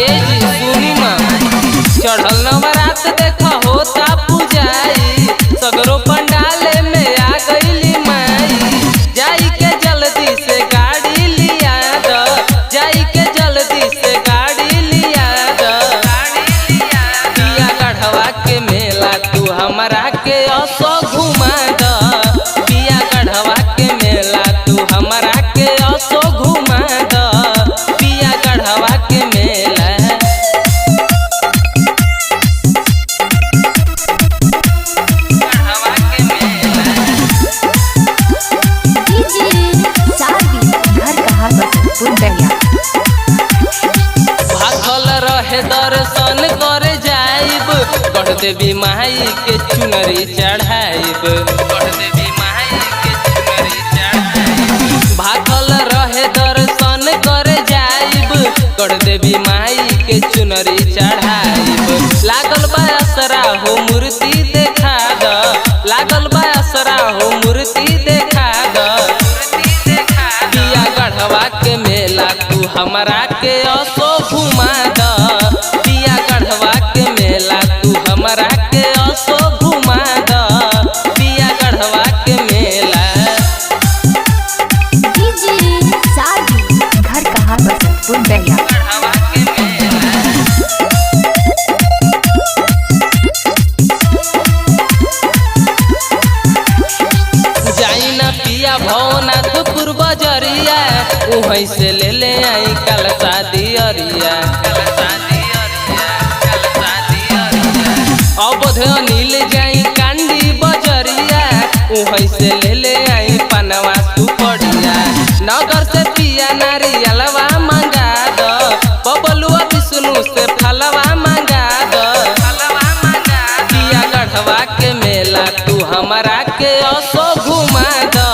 ए जी सुनी माँ, चढ़ल नवरात देखा होता पूजाई, सगरो पंडाले में आ गईली माई। जाई के जल्दी से गाड़ी लिया द, जाई के जल्दी से गाड़ी लिया द। पिया गढ़वा के मेला तू हमरा के असो घुमा द, पिया गढ़वा के मेला तू हमरा के असो घुमा द, पिया गढ़वा के मेला। भागल रहे दर्शन करे जाइब, गढ़ देवी माई के चुनरी चढ़ाइब, गढ़ देवी माई के चुनरी चढ़ाइब। भागल रहे दर्शन करे जाइब, गढ़ देवी माई के चुनरी चढ़ाइब। लागल बा असरा हो मूर्ति देखा द, लागल बा असरा हो मूर्ति देखा द। पिया गढ़वा के मेला तू हमरा के असो घुमा द, पिया गढ़वा के मेला तू हमरा के असो घुमा द, पिया गढ़वा के मेला। घर कहाँ बसंतपुर बलिया। गढ़वा के मेला जाई ना पिया भवनाथपुर बजरिया, वहीं से ले ले आई कल शादी अरिया, कल शादी अरिया, कल शादी अरिया। अवध अनिल जाई कांडी बजरिया, वहीं से ले ले आई पनवा सुपड़िया। नगर से पिया नारियलवा मंगा दो, बबलुआ विष्णु से फलवा मंगा दो। पिया गढ़वा के मेला तू हमरा के असो घुमा द,